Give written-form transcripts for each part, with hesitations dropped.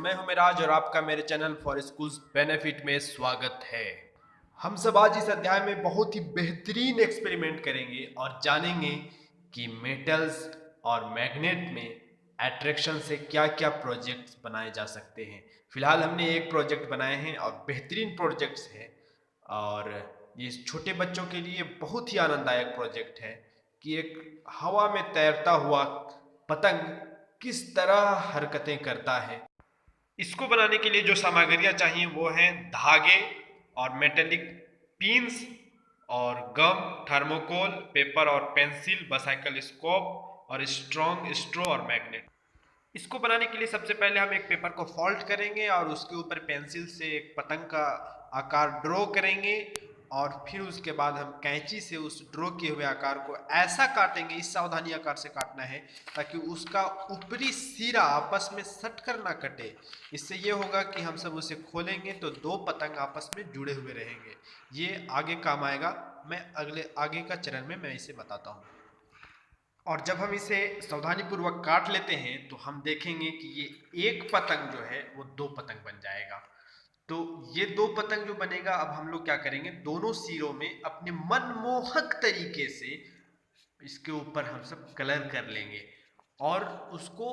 मैं हूं मिराज और आपका मेरे चैनल फॉर स्कूल्स बेनिफिट में स्वागत है। हम सब आज इस अध्याय में बहुत ही बेहतरीन एक्सपेरिमेंट करेंगे और जानेंगे कि मेटल्स और मैग्नेट में अट्रैक्शन से क्या क्या प्रोजेक्ट्स बनाए जा सकते हैं। फिलहाल हमने एक प्रोजेक्ट बनाए हैं और बेहतरीन प्रोजेक्ट्स हैं और ये छोटे बच्चों के लिए बहुत ही आनंददायक प्रोजेक्ट है कि एक हवा में तैरता हुआ पतंग किस तरह हरकतें करता है। इसको बनाने के लिए जो सामग्रियां चाहिए वो हैं धागे और मेटेलिक पिंस और गम, थर्मोकोल, पेपर और पेंसिल, बाइसाइकिल स्कोप और स्ट्रॉन्ग स्ट्रो और मैग्नेट। इसको बनाने के लिए सबसे पहले हम एक पेपर को फोल्ड करेंगे और उसके ऊपर पेंसिल से एक पतंग का आकार ड्रॉ करेंगे और फिर उसके बाद हम कैंची से उस ड्रॉ किए हुए आकार को ऐसा काटेंगे, इस सावधानी आकार से काटना है ताकि उसका ऊपरी सिरा आपस में सटकर ना कटे। इससे ये होगा कि हम सब उसे खोलेंगे तो दो पतंग आपस में जुड़े हुए रहेंगे। ये आगे काम आएगा, मैं आगे का चरण में मैं इसे बताता हूँ। और जब हम इसे सावधानीपूर्वक काट लेते हैं तो हम देखेंगे कि ये एक पतंग जो है वो दो पतंग बन जाएगा। तो ये दो पतंग जो बनेगा, अब हम लोग क्या करेंगे, दोनों सिरों में अपने मनमोहक तरीके से इसके ऊपर हम सब कलर कर लेंगे और उसको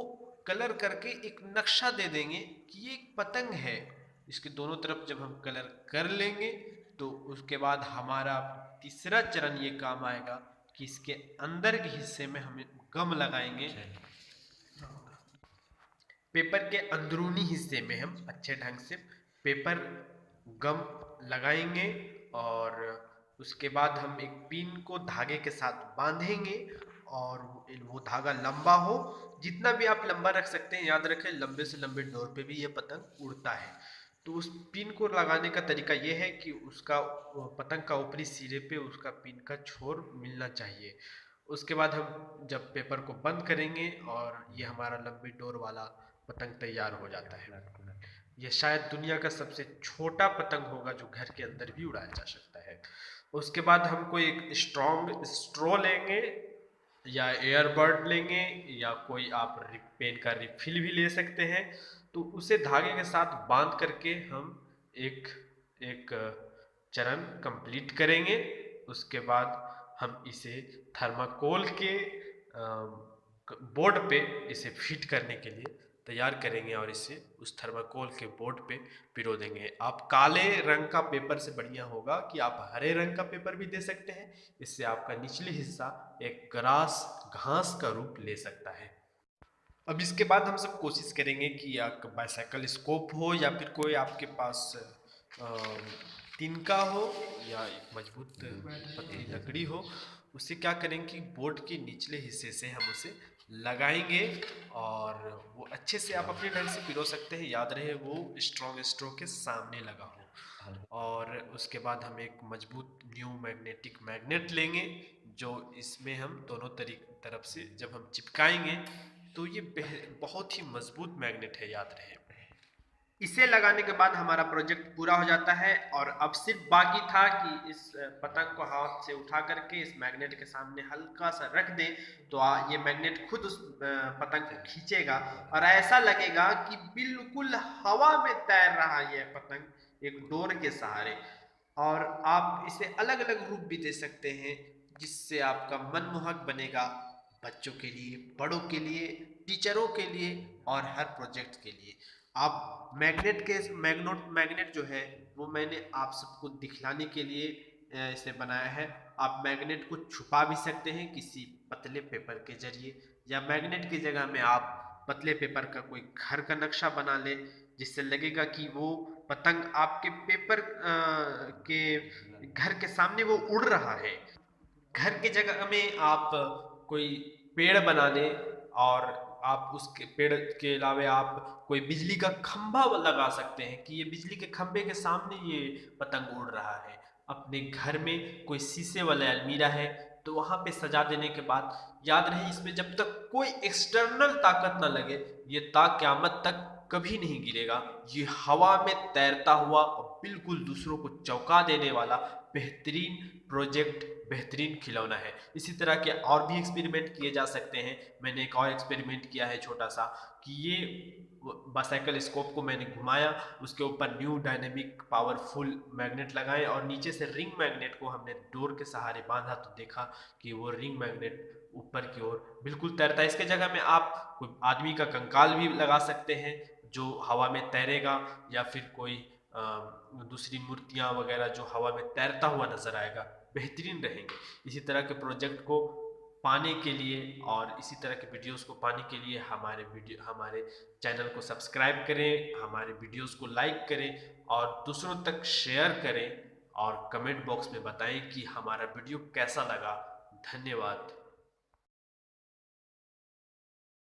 कलर करके एक नक्शा दे देंगे कि ये एक पतंग है। इसके दोनों तरफ जब हम कलर कर लेंगे तो उसके बाद हमारा तीसरा चरण ये काम आएगा कि इसके अंदर के हिस्से में हम गम लगाएंगे। पेपर के अंदरूनी हिस्से में हम अच्छे ढंग से पेपर गम लगाएंगे और उसके बाद हम एक पिन को धागे के साथ बांधेंगे और वो धागा लंबा हो, जितना भी आप लंबा रख सकते हैं। याद रखें, लंबे से लंबे डोर पे भी ये पतंग उड़ता है। तो उस पिन को लगाने का तरीका ये है कि उसका पतंग का ऊपरी सिरे पे उसका पिन का छोर मिलना चाहिए। उसके बाद हम जब पेपर को बंद करेंगे और ये हमारा लंबी डोर वाला पतंग तैयार हो जाता है। यह शायद दुनिया का सबसे छोटा पतंग होगा जो घर के अंदर भी उड़ाया जा सकता है। उसके बाद हम कोई एक स्ट्रॉन्ग स्ट्रॉ लेंगे या एयरबड लेंगे या कोई आप पेन का रिफिल भी ले सकते हैं। तो उसे धागे के साथ बांध करके हम एक एक चरण कंप्लीट करेंगे। उसके बाद हम इसे थर्माकोल के बोर्ड पे इसे फिट करने के लिए तैयार करेंगे और इसे उस थर्माकोल के बोर्ड पे पिरो देंगे। आप काले रंग का पेपर से बढ़िया होगा कि आप हरे रंग का पेपर भी दे सकते हैं। इससे आपका निचले हिस्सा एक ग्रास घास का रूप ले सकता है। अब इसके बाद हम सब कोशिश करेंगे कि एक बाइसाइकिल स्कोप हो या फिर कोई आपके पास तिनका हो या एक मजबूत पतली लकड़ी हो। उसे क्या करेंगे कि बोर्ड के निचले हिस्से से हम उसे लगाएंगे और वो अच्छे से आप अपने ढंग से पिरो सकते हैं। याद रहे वो स्ट्रॉन्ग स्ट्रो के सामने लगा हो। और उसके बाद हम एक मजबूत न्यू मैग्नेटिक मैग्नेट लेंगे जो इसमें हम दोनों तरफ से जब हम चिपकाएंगे तो ये बहुत ही मजबूत मैग्नेट है, याद रहे। इसे लगाने के बाद हमारा प्रोजेक्ट पूरा हो जाता है और अब सिर्फ बाकी था कि इस पतंग को हाथ से उठा करके इस मैग्नेट के सामने हल्का सा रख दें तो ये मैग्नेट खुद उस पतंग को खींचेगा और ऐसा लगेगा कि बिल्कुल हवा में तैर रहा है यह पतंग एक डोर के सहारे। और आप इसे अलग अलग रूप भी दे सकते हैं जिससे आपका मनमोहक बनेगा, बच्चों के लिए, बड़ों के लिए, टीचरों के लिए और हर प्रोजेक्ट के लिए। आप मैग्नेट जो है वो मैंने आप सबको दिखलाने के लिए इसे बनाया है। आप मैग्नेट को छुपा भी सकते हैं किसी पतले पेपर के जरिए, या मैग्नेट की जगह में आप पतले पेपर का कोई घर का नक्शा बना ले जिससे लगेगा कि वो पतंग आपके पेपर के घर के सामने वो उड़ रहा है। घर की जगह में आप कोई पेड़ बना लें और आप उसके पेड़ के अलावा आप कोई बिजली का खंभा लगा सकते हैं कि ये बिजली के खंभे के सामने ये पतंग उड़ रहा है। अपने घर में कोई शीशे वाला अलमीरा है तो वहां पे सजा देने के बाद याद रहे इसमें जब तक कोई एक्सटर्नल ताकत ना लगे ये ताक क़यामत तक कभी नहीं गिरेगा। ये हवा में तैरता हुआ और बिल्कुल दूसरों को चौंका देने वाला बेहतरीन प्रोजेक्ट, बेहतरीन खिलौना है। इसी तरह के और भी एक्सपेरिमेंट किए जा सकते हैं। मैंने एक और एक्सपेरिमेंट किया है छोटा सा, कि ये बाइसाइकिल स्कोप को मैंने घुमाया, उसके ऊपर न्यू डायनेमिक पावरफुल मैग्नेट लगाए और नीचे से रिंग मैग्नेट को हमने डोर के सहारे बांधा, तो देखा कि वो रिंग मैग्नेट ऊपर की ओर बिल्कुल तैरता है। इसके जगह में आप कोई आदमी का कंकाल भी लगा सकते हैं जो हवा में तैरेगा, या फिर कोई दूसरी मूर्तियां वगैरह जो हवा में तैरता हुआ नजर आएगा, बेहतरीन रहेंगे। इसी तरह के प्रोजेक्ट को पाने के लिए और इसी तरह के वीडियोस को पाने के लिए हमारे चैनल को सब्सक्राइब करें, हमारे वीडियोस को लाइक करें और दूसरों तक शेयर करें, और कमेंट बॉक्स में बताएं कि हमारा वीडियो कैसा लगा। धन्यवाद।